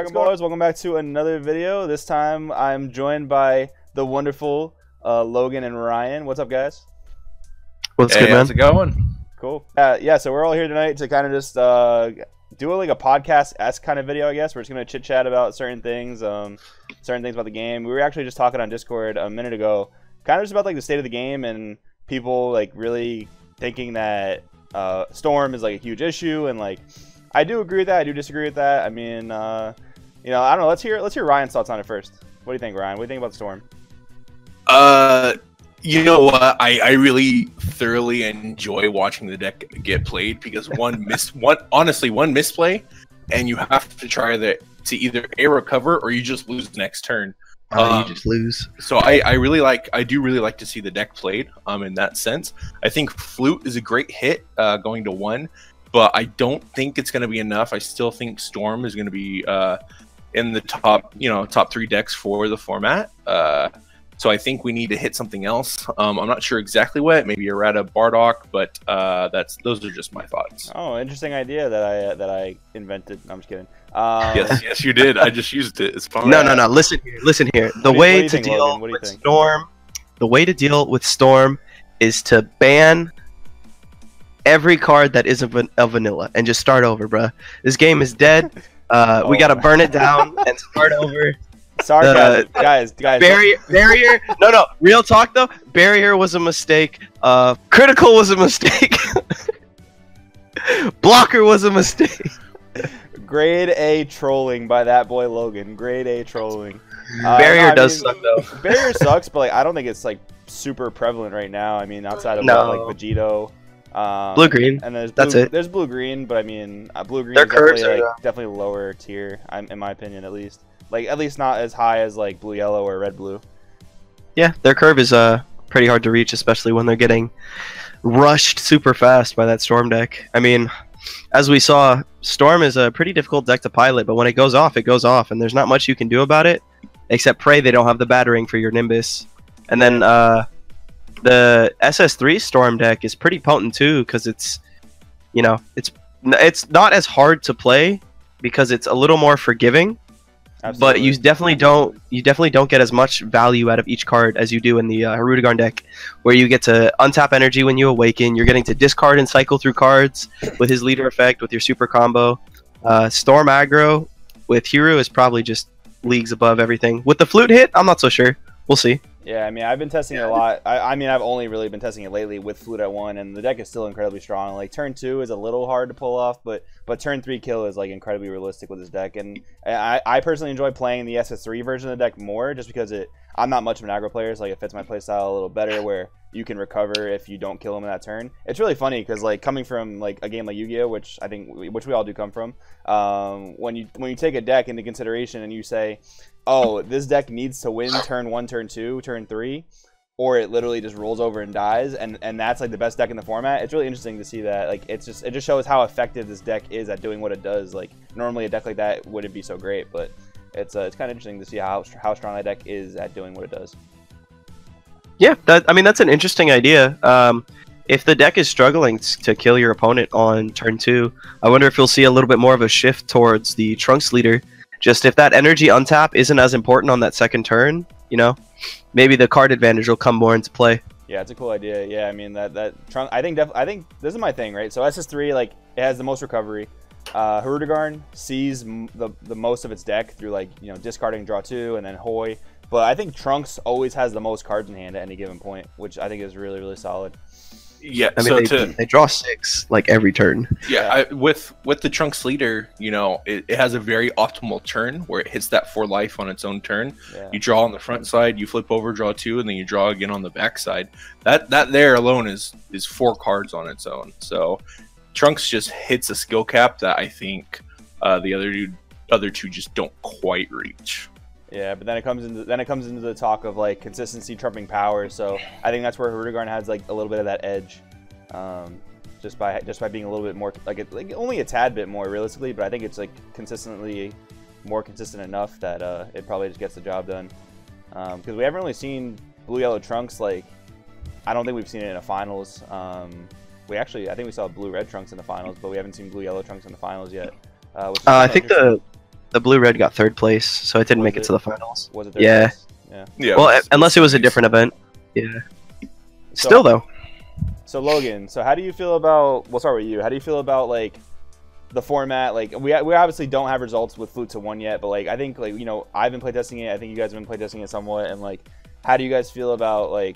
Dragon Ballers? Welcome back to another video. This time I'm joined by the wonderful Logan and Ryan. What's up, guys? What's good, man? How's it going? Cool. Yeah, so we're all here tonight to kind of just do like a podcast-esque kind of video, I guess. We're just going to chit-chat about certain things about the game. We were actually just talking on Discord a minute ago, kind of just about like the state of the game and people like really thinking that Storm is like a huge issue, and like I do agree with that. I do disagree with that. I mean, you know, I don't know. Let's hear Ryan's thoughts on it first. What do you think, Ryan? What do you think about Storm? You know what? I really thoroughly enjoy watching the deck get played because one misplay, and you have to try to either A, recover, or you just lose the next turn. You just lose. So I do really like to see the deck played. In that sense, I think Flute is a great hit going to 1, but I don't think it's going to be enough. I still think Storm is going to be in the top 3 decks for the format. So I think we need to hit something else. I'm not sure exactly what. Maybe Errata Bardock, but those are just my thoughts. Oh, interesting idea that I invented. No, I'm just kidding. Yes, you did. I just used it. It's fun. No. Listen here. The way to deal with Storm, is to ban every card that isn't a vanilla and just start over, bruh. This game is dead. We gotta burn it down and start over. Sorry, guys. Barrier. No. Real talk though. Barrier was a mistake. Critical was a mistake. Blocker was a mistake. Grade A trolling by that boy Logan. Grade A trolling. Barrier does suck though. Barrier sucks, but like I don't think it's like super prevalent right now. I mean, outside of like Vegito. Blue green. And that's it. There's blue green, but I mean, blue green is definitely lower tier, in my opinion, at least. Like at least not as high as like blue yellow or red blue. Yeah, their curve is pretty hard to reach, especially when they're getting rushed super fast by that Storm deck. I mean, as we saw, Storm is a pretty difficult deck to pilot, but when it goes off, and there's not much you can do about it, except pray they don't have the battering for your Nimbus. And then the SS3 Storm deck is pretty potent too, because it's not as hard to play because it's a little more forgiving. Absolutely. But you definitely don't get as much value out of each card as you do in the Hirudegarn deck, where you get to untap energy when you awaken. You're getting to discard and cycle through cards with his leader effect with your super combo. Storm aggro with Hiru is probably just leagues above everything. With the Flute hit, I'm not so sure. We'll see. Yeah, I mean, I've been testing it a lot. I mean, I've only really been testing it lately with Flute at 1, and the deck is still incredibly strong. Like, turn 2 is a little hard to pull off, but turn 3 kill is, like, incredibly realistic with this deck. And I personally enjoy playing the SS3 version of the deck more, just because I'm not much of an aggro player, so like, it fits my playstyle a little better, where you can recover if you don't kill him in that turn. It's really funny, because, like, coming from, like, a game like Yu-Gi-Oh!, which we all do come from, when you take a deck into consideration and you say, oh, this deck needs to win turn 1, turn 2, turn 3, or it literally just rolls over and dies, and that's like the best deck in the format. It's really interesting to see that. Like, it just shows how effective this deck is at doing what it does. Like, normally a deck like that wouldn't be so great, but it's kind of interesting to see how strong that deck is at doing what it does. Yeah, I mean, that's an interesting idea. If the deck is struggling to kill your opponent on turn 2, I wonder if you'll see a little bit more of a shift towards the Trunks leader. Just if that energy untap isn't as important on that second turn, maybe the card advantage will come more into play. Yeah, it's a cool idea. Yeah, I mean that Trunk. I think this is my thing, right? So SS3, like, it has the most recovery. Hirudegarn sees the most of its deck through, like, discarding draw 2 and then Hoy. But I think Trunks always has the most cards in hand at any given point, which I think is really, really solid. Yeah, I mean, they draw 6 like every turn. Yeah, with the Trunks leader, it has a very optimal turn where it hits that 4 life on its own turn. Yeah. You draw on the front side, you flip over, draw 2, and then you draw again on the back side. That there alone is 4 cards on its own. So Trunks just hits a skill cap that I think the other two just don't quite reach. Yeah, but then it comes into the talk of like consistency trumping power. So I think that's where Hirudegarn has like a little bit of that edge, just by being a little bit more like only a tad bit more realistically. But I think it's like consistently more consistent enough that it probably just gets the job done. Because we haven't really seen blue yellow Trunks, like I don't think we've seen it in a finals. I think we saw blue red Trunks in the finals, but we haven't seen blue yellow Trunks in the finals yet. I think the blue red got 3rd place, so it didn't Was make it it? to the finals. Was it their Yeah. place? Yeah. Yeah. Well, unless it was a different event. Yeah. So- Still though. So Logan, so how do you feel about? We'll start with you. How do you feel about like the format? Like we obviously don't have results with Flute to 1 yet, but like I think like I've been playtesting it. I think you guys have been playtesting it somewhat, and like how do you guys feel about like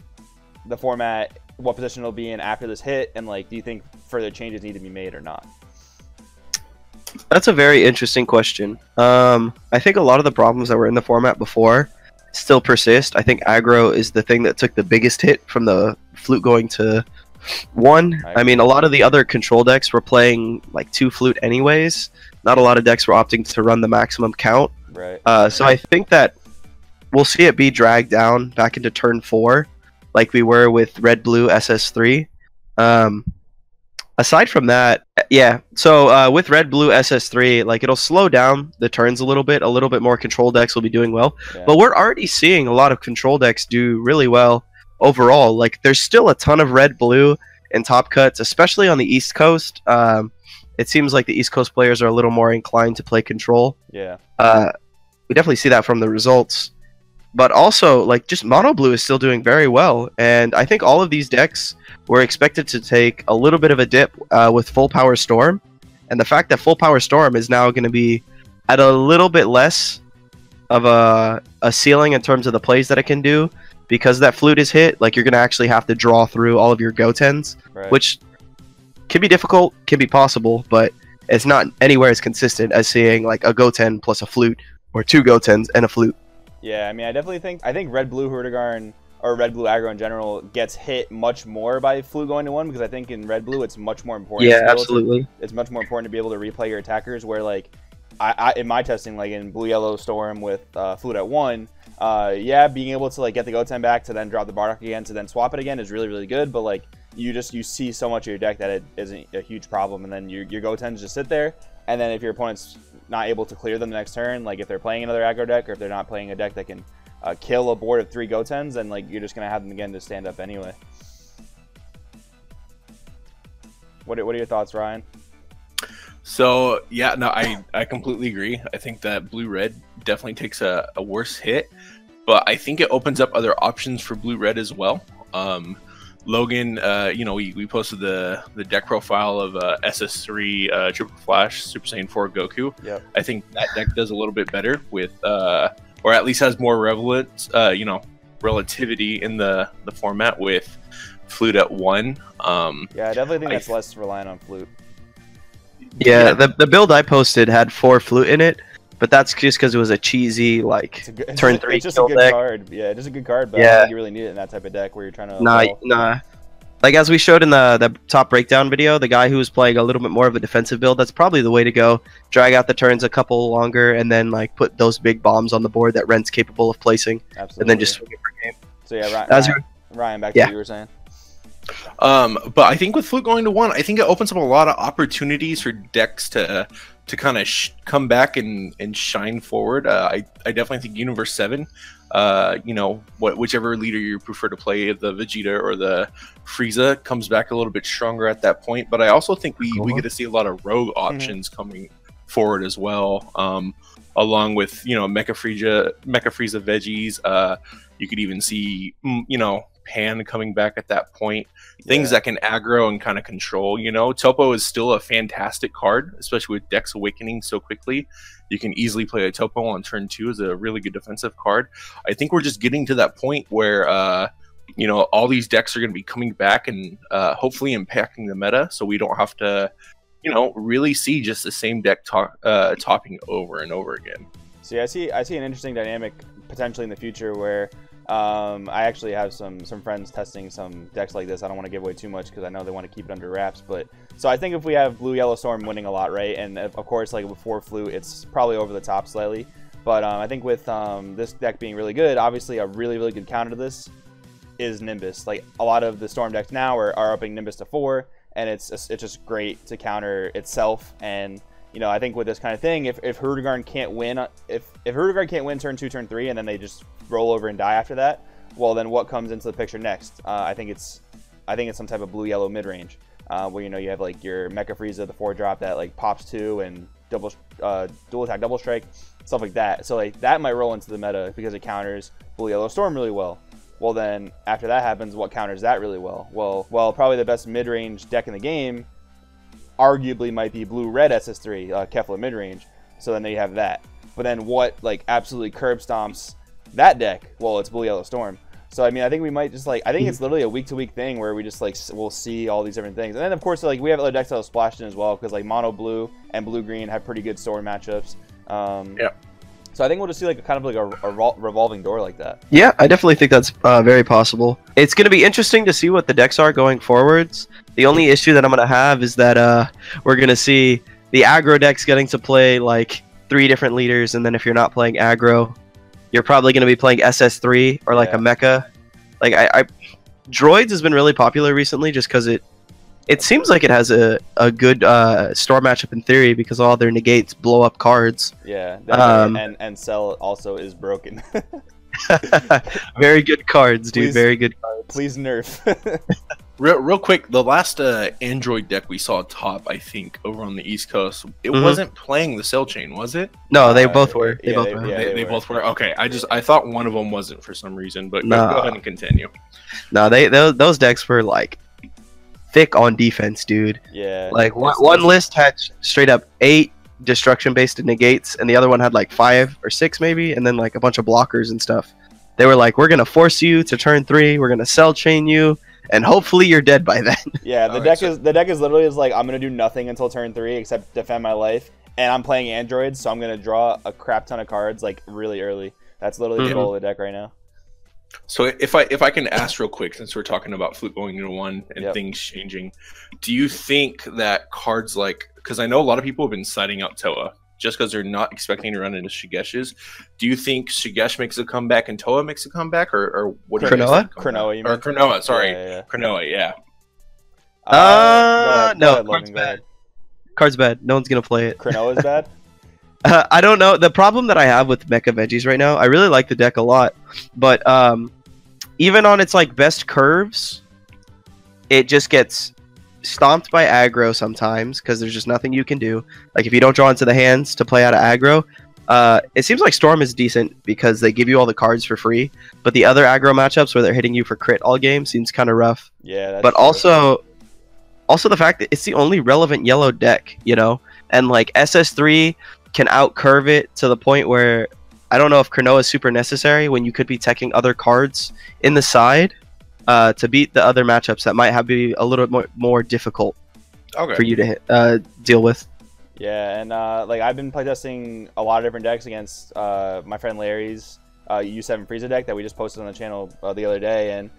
the format? What position it'll be in after this hit, and like do you think further changes need to be made or not? That's a very interesting question. I think a lot of the problems that were in the format before still persist. I think aggro is the thing that took the biggest hit from the Flute going to 1. I mean, a lot of the other control decks were playing like 2 Flute anyways. Not a lot of decks were opting to run the maximum count. Right. So I think that we'll see it be dragged down back into turn 4, like we were with Red Blue SS3. Aside from that, yeah. So with Red Blue SS3, like it'll slow down the turns a little bit. A little bit more control decks will be doing well, Yeah. but we're already seeing a lot of control decks do really well overall. Like there's still a ton of Red Blue and top cuts, especially on the East Coast. It seems like the East Coast players are a little more inclined to play control. Yeah. We definitely see that from the results. But also, like, just Mono Blue is still doing very well, and I think all of these decks were expected to take a little bit of a dip with Full Power Storm, and the fact that Full Power Storm is now going to be at a little bit less of a ceiling in terms of the plays that it can do, because that Flute is hit, like, you're going to actually have to draw through all of your Go-Tens, Right. which can be difficult, can be possible, but it's not anywhere as consistent as seeing, like, a Go-Ten plus a Flute, or 2 Go-Tens and a Flute. Yeah, I mean, I definitely think Red Blue Hurdigarn or Red Blue aggro in general gets hit much more by Flute going to 1, because I think in Red Blue it's much more important. Yeah, absolutely. It's much more important to be able to replay your attackers. Where like I in my testing, like in Blue Yellow Storm with Flute at 1, yeah, being able to like get the Go-Ten back to then drop the Bardock again to then swap it again is really really good. But like you see so much of your deck that it isn't a huge problem, and then your Go-Tens just sit there, and then if your opponent's not able to clear them the next turn, like if they're playing another aggro deck or if they're not playing a deck that can kill a board of 3 Go-Tens, then like you're just gonna have them again to stand up anyway. What are your thoughts, Ryan? So yeah, no, I completely agree. I think that blue red definitely takes a worse hit, but I think it opens up other options for blue red as well. Logan, we posted the deck profile of SS3 Triple Flash Super Saiyan 4 Goku. Yep. I think that deck does a little bit better with, or at least has more relativity in the format with Flute at 1. Yeah, I definitely think that's less reliant on Flute. Yeah, the build I posted had 4 Flute in it, but that's just because it was a cheesy, like, turn 3 It's just kill a good deck. card. Yeah, just a good card, but I Yeah. don't think you really need it in that type of deck where you're trying to... Nah. Like, as we showed in the top breakdown video, the guy who was playing a little bit more of a defensive build, that's probably the way to go. Drag out the turns a couple longer, and then, like, put those big bombs on the board that Ren's capable of placing, Absolutely. and then just swing it for game. So yeah, Ryan, Ryan, back to Yeah. what you were saying. But I think with Flute going to 1, I think it opens up a lot of opportunities for decks to kind of come back and shine forward. I definitely think Universe 7, whichever leader you prefer to play, the Vegeta or the Frieza, comes back a little bit stronger at that point. But I also think we get to see a lot of rogue options coming forward as well, along with Mecha Frieza veggies. You could even see Pan coming back at that point. Things that can aggro and kind of control. Topo is still a fantastic card, especially with decks awakening so quickly. You can easily play a Topo on turn 2 as a really good defensive card. I think we're just getting to that point where all these decks are going to be coming back and hopefully impacting the meta, so we don't have to really see just the same deck topping over and over again. So yeah, I see an interesting dynamic potentially in the future where I actually have some friends testing some decks like this. I don't want to give away too much because I know they want to keep it under wraps. But so I think if we have Blue Yellow Storm winning a lot, right, and of course like before Flute, it's probably over the top slightly. But I think with this deck being really good, obviously a really really good counter to this is Nimbus. Like a lot of the Storm decks now are upping Nimbus to 4, and it's just great to counter itself. And I think with this kind of thing, if Hurdigarn can't win, if Hurdigarn can't win turn 2, turn 3, and then they just roll over and die after that, well, then what comes into the picture next? I think it's some type of blue yellow mid range, where you have like your Mecha Frieza, the 4-drop that like pops 2 and dual attack, double strike, stuff like that. So like that might roll into the meta because it counters Blue Yellow Storm really well. Well, then after that happens, what counters that really well? Well, probably the best mid-range deck in the game, arguably might be Blue Red SS3 Kefla mid-range. So then you have that. But then what like absolutely curb stomps that deck? Well, it's Blue Yellow Storm. So I mean, I think we might just like I think it's literally a week-to-week thing where we just like we'll see all these different things. And then of course like we have other decks that will splash in as well because like Mono Blue and Blue Green have pretty good Storm matchups. Yeah. So I think we'll just see like kind of like a revolving door like that. Yeah, I definitely think that's very possible. It's going to be interesting to see what the decks are going forwards. The only issue that I'm going to have is that we're going to see the aggro decks getting to play like 3 different leaders, and then if you're not playing aggro, you're probably going to be playing SS3 or like a mecha. Like Droids has been really popular recently just because it seems like it has a good Storm matchup in theory because all their negates blow up cards. Yeah, and Cell also is broken. Very good cards, dude. Please, very good cards. Please nerf. Real quick, the last Android deck we saw top, I think, over on the East Coast, it wasn't playing the Cell Chain, was it? No, they both were. They both were. Okay, I thought one of them wasn't for some reason, but go ahead and continue. No, those decks were like thick on defense, dude. Yeah. Like one list had straight up 8 destruction based negates, and the other one had like 5 or 6 maybe, and then like a bunch of blockers and stuff. They were like, we're gonna force you to turn 3, we're gonna Cell Chain you, and hopefully you're dead by then. Yeah, the deck is literally like I'm gonna do nothing until turn 3 except defend my life, and I'm playing androids, so I'm gonna draw a crap ton of cards like really early. That's literally the goal of the deck right now. So if I can ask real quick, since we're talking about Flute going into 1 and things changing, do you think that cards like, because I know a lot of people have been citing out Toa just because they're not expecting to run into Shigeshes. Do you think Shigesh makes a comeback and Toa makes a comeback, or what? Cronoa, you mean? Or Cronoa, sorry, Cronoa, yeah. No, card's bad. Card's bad. No one's gonna play it. Cronoa's bad. I don't know. The problem that I have with Mecha Veggies right now, I really like the deck a lot, but even on its like best curves, it just gets stomped by aggro sometimes because there's just nothing you can do. Like if you don't draw into the hands to play out of aggro, it seems like Storm is decent because they give you all the cards for free, but the other aggro matchups where they're hitting you for crit all game seems kind of rough. Yeah, that's but true. also the fact that it's the only relevant yellow deck, you know, and like SS3 can outcurve it to the point where I don't know if Cronoa is super necessary when you could be teching other cards in the side to beat the other matchups that might be a little bit more difficult for you to deal with. Yeah, and like I've been playtesting a lot of different decks against my friend Larry's U7 Frieza deck that we just posted on the channel the other day, and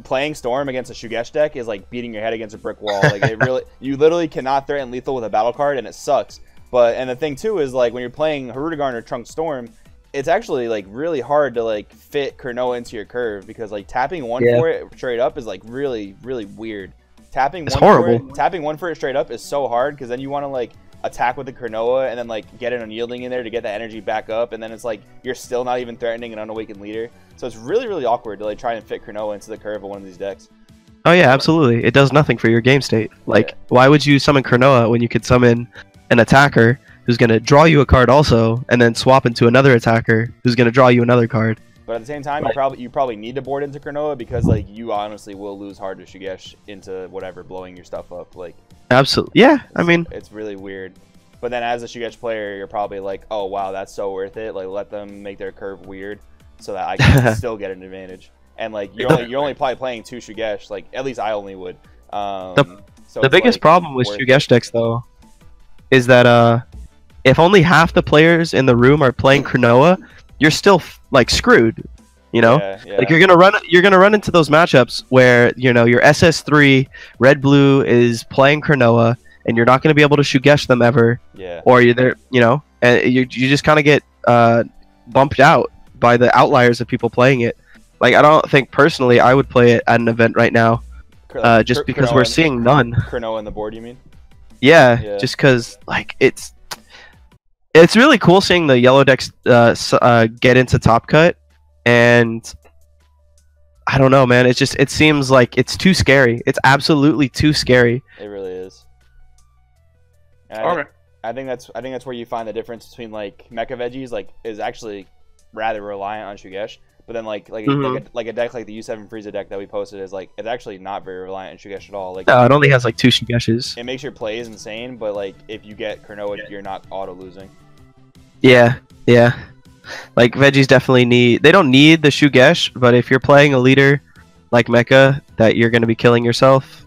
playing Storm against a Shugesh deck is like beating your head against a brick wall. Like you literally cannot threaten lethal with a battle card, and it sucks. And the thing too is like when you're playing Harudegarn or Trunk Storm, it's actually like really hard to like fit Cronoa into your curve because like tapping one for it straight up is like really weird. Tapping one for it straight up is so hard because then you want to like attack with the Cronoa and then like get an unyielding in there to get that energy back up, and then it's like you're still not even threatening an unawakened leader. So it's really awkward to like try and fit Cronoa into the curve of one of these decks. Oh yeah, absolutely. It does nothing for your game state. Like why would you summon Cronoa when you could summon an attacker who's going to draw you a card also, and then swap into another attacker who's going to draw you another card? But at the same time, you probably need to board into Cronoa because like you honestly will lose hard to Shugesh into whatever, blowing your stuff up. Like absolutely, yeah. I mean, it's really weird. But then as a Shugesh player, you're probably like, oh wow, that's so worth it. Like let them make their curve weird so that I can still get an advantage. And like you're only probably playing 2 Shugesh. Like at least I only would. The biggest problem with Shugesh decks though is that if only half the players in the room are playing Cronoa, you're still like screwed, you know. Like you're gonna run into those matchups where you know your SS3 red blue is playing Cronoa and you're not gonna be able to Shugesh them ever. Or you're there, you know, and you just kind of get bumped out by the outliers of people playing it. Like I don't think personally I would play it at an event right now, just because we're seeing none. Cronoa on the board, you mean? Yeah, just because like it's really cool seeing the yellow decks get into top cut, and I don't know, man. It seems like it's too scary. It's absolutely too scary. It really is. that's where you find the difference between like Mecha Veggies like is actually rather reliant on Shugesh, but then like a deck like the U7 Frieza deck that we posted is like it's actually not very reliant on Shugesh at all. Like no, it only has like 2 Shugeshes. It makes your plays insane, but like if you get Kurnoa, you're not auto losing. Yeah, yeah. Like Veggies definitely they don't need the Shugesh, but if you're playing a leader like Mecha that you're gonna be killing yourself,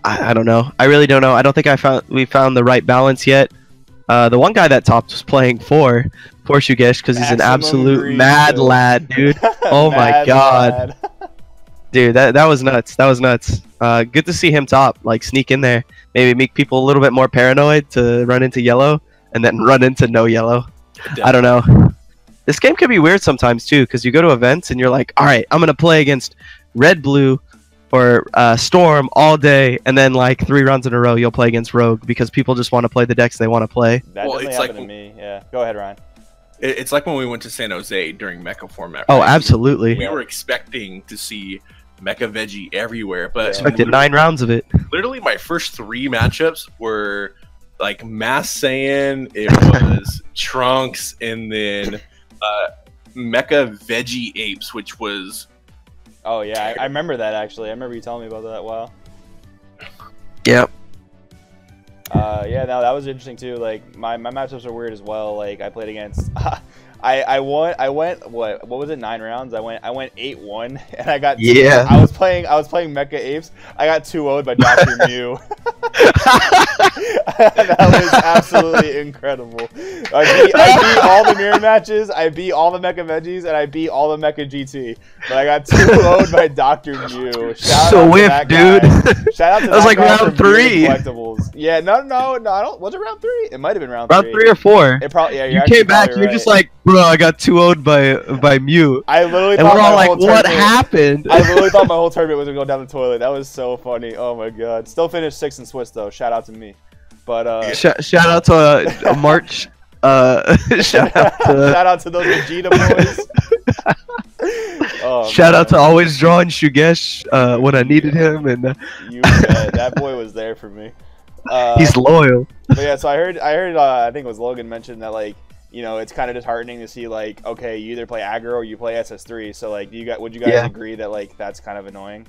I don't know. I really don't know. I don't think we found the right balance yet. The one guy that topped was playing for Shugesh because he's an absolute mad lad, dude. Oh my god. Dude, that was nuts. That was nuts. Good to see him top, like sneak in there. Maybe make people a little bit more paranoid to run into yellow and then run into no yellow. Definitely. I don't know. This game can be weird sometimes too because you go to events and you're like, all right, I'm going to play against red, blue, or Storm all day, and then like 3 rounds in a row you'll play against Rogue because people just want to play the decks they want to play. That definitely happened to me. Yeah. Go ahead, Ryan. It's like when we went to San Jose during Mecha format. Right? Oh, absolutely. We were expecting to see Mecha Veggie everywhere, but expected 9 rounds of it. Literally, my first 3 matchups were like Mass Saiyan, it was Trunks, and then Mecha Veggie Apes, which was. Oh yeah, I remember that actually. I remember you telling me about that. Wow. Yep. Yeah, no, that was interesting too. Like my matchups are weird as well. Like I played against, I went what was it 9 rounds? I went 8-1 and I got yeah. I was playing Mecha Apes. I got 2-0'd by Dr. Mew. That was absolutely incredible. I beat all the mirror matches. I beat all the Mecha Veggies and I beat all the Mecha GT. But I got 2-0'd by Dr. Mew. Swift, dude. Shout out to that was like round 3. Collectibles. Yeah, no, I don't. Was it round 3? It might have been round 3. Round 3 or 4. It probably. Yeah, you came back. You're just like, bro, I got 2-0'd by Mew. I literally. And we're all like, what happened? I literally thought my whole tournament was gonna go down the toilet. That was so funny. Oh my god. Still finished 6th in Swiss though. Shout out to me. But shout out to March. Shout out to those Vegeta boys. Shout out to always drawing Shugesh when I needed him, and that boy was there for me. He's loyal. But yeah, so I heard I think it was Logan mentioned that like it's kind of disheartening to see like okay you either play aggro or you play SS3. So like would you guys agree that like that's kind of annoying?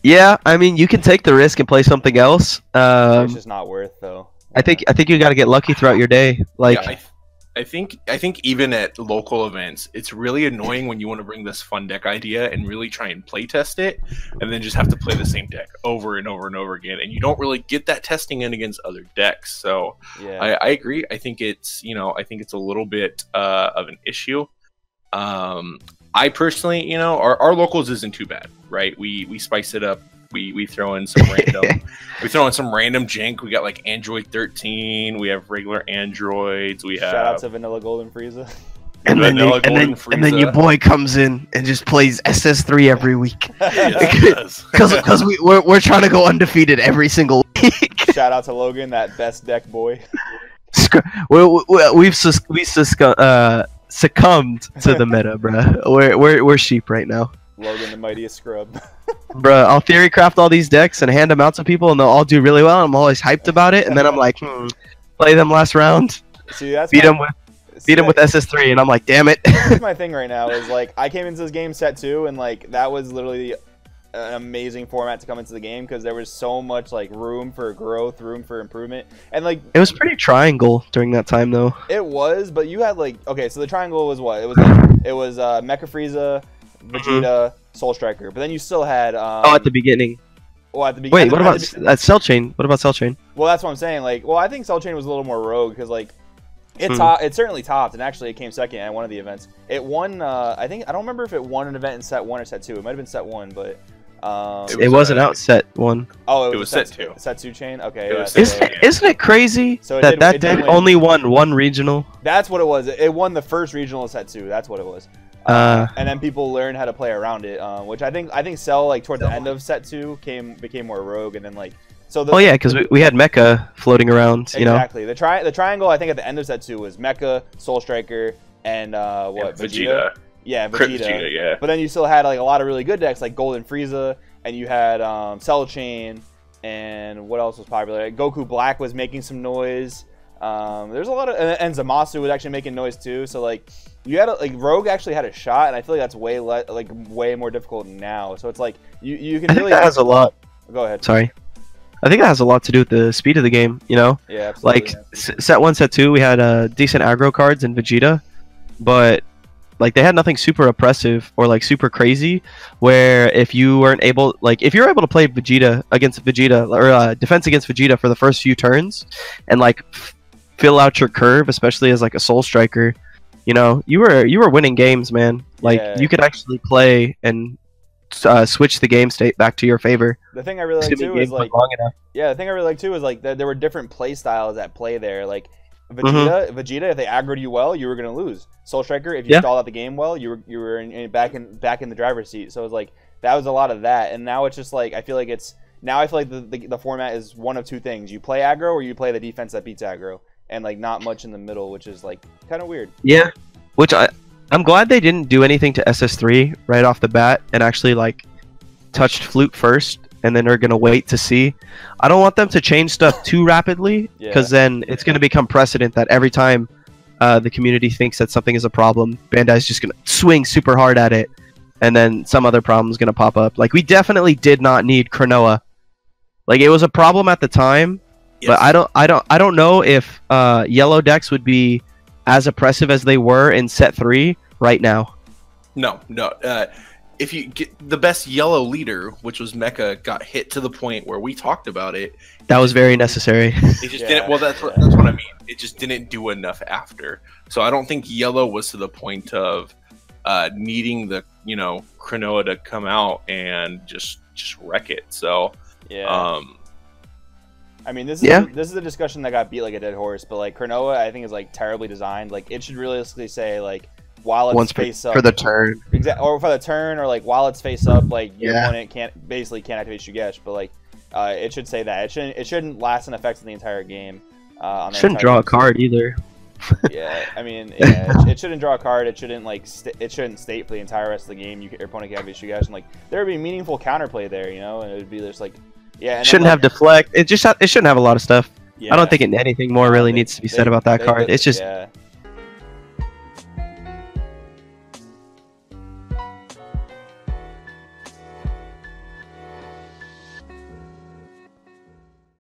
Yeah, I mean you can take the risk and play something else. It's just not worth though. I think you got to get lucky throughout your day. Like yeah, I think even at local events, it's really annoying when you want to bring this fun deck idea and really try and play test it, and then just have to play the same deck over and over and over again, and you don't really get that testing in against other decks. So yeah. I agree. I think it's a little bit of an issue. I personally, our locals isn't too bad, right? We spice it up. We throw in some random jank. We got like Android 13. We have regular androids. We have shout out to Vanilla Golden Frieza. And then your boy comes in and just plays SS3 every week. Because we're trying to go undefeated every single week. Shout out to Logan, that best deck boy. We've succumbed to the meta, bruh. We're sheep right now. Logan, the mightiest scrub. Bruh, I'll theory craft all these decks and hand them out to people, and they'll all do really well. I'm always hyped about it, and then I'm like, play them last round. See, that's beat them with SS3, and I'm like, damn it. That's my thing right now. Is like I came into this game set 2, and like that was literally an amazing format to come into the game because there was so much like room for growth, room for improvement, and like it was pretty triangle during that time though. It was, but you had like okay, so the triangle was what? It was Mecha Frieza, Vegeta, Soul Striker, but then you still had at the beginning. Well, at the beginning. Wait, what about Cell Chain? What about Cell Chain? Well, that's what I'm saying. Like, well, I think Cell Chain was a little more rogue because like it certainly topped, and actually it came second at one of the events. It won. I don't remember if it won an event in set 1 or set 2. It might have been set 1, but it wasn't out set 1. Oh, it was set 2. Set 2 chain. Okay. Isn't it crazy that deck only won 1 regional? That's what it was. It won the first regional in set 2. That's what it was. And then people learned how to play around it, which I think Cell like towards the end of set 2 became more rogue, and then like so. Yeah, because we had Mecha floating around. Exactly. The triangle I think at the end of set 2 was Mecha, Soul Striker, and Vegeta. Yeah, Vegeta. Yeah. But then you still had like a lot of really good decks like Golden Frieza, and you had Cell Chain, and what else was popular? Goku Black was making some noise. There's a lot of, and Zamasu was actually making noise too. So like, you had like Rogue actually had a shot, and I feel like that's way more difficult now. So it's like you can I think that has a lot. Go ahead. Sorry. I think that has a lot to do with the speed of the game, you know? Yeah, absolutely. Like, set 1, set 2, we had decent aggro cards in Vegeta, but, like, they had nothing super oppressive or, like, super crazy, where if you weren't able, like, if you're able to play Vegeta against Vegeta, or defense against Vegeta for the first few turns, and, like, fill out your curve, especially as, like, a Soul Striker, you know, you were winning games, man. Like, you could actually play and switch the game state back to your favor. The thing I really like too is like, the thing I really like too is like there were different play styles at play there. Like Vegeta, if they aggroed you well, you were gonna lose. Soul Striker, if you stalled out the game well, you were back in the driver's seat. So it was like that was a lot of that, and now it's just like I feel like the format is one of two things: you play aggro or you play the defense that beats aggro, and like not much in the middle, which is like kind of weird. Yeah, which I'm glad they didn't do anything to SS3 right off the bat and actually like touched Flute first and then are gonna wait to see. I don't want them to change stuff too rapidly because then it's gonna become precedent that every time the community thinks that something is a problem, Bandai's just gonna swing super hard at it, and then some other problem is gonna pop up. Like we definitely did not need Cronoa. Like it was a problem at the time, but I don't know if yellow decks would be as oppressive as they were in set 3 right now. No. If you get the best yellow leader, which was Mecha, got hit to the point where we talked about it. That was very necessary. It just didn't. Well, that's what I mean. It just didn't do enough after. So I don't think yellow was to the point of needing the Cronoa to come out and just wreck it. So yeah. I mean, this is a discussion that got beat like a dead horse, but like Cronoa, I think is like terribly designed. Like it should realistically say like while it's face up for the turn, or for the turn, or like while it's face up, like your opponent can't activate Shugesh, but like it should say that it shouldn't last an effect in the entire game. Shouldn't draw a card either. Yeah, I mean, it shouldn't draw a card. It shouldn't like it shouldn't state for the entire rest of the game. Your opponent can activate Shugesh, and like there would be meaningful counterplay there, and it would be just like. Yeah, and shouldn't have deflect. It shouldn't have a lot of stuff. Yeah. I don't think anything more really needs to be said about that card. It's just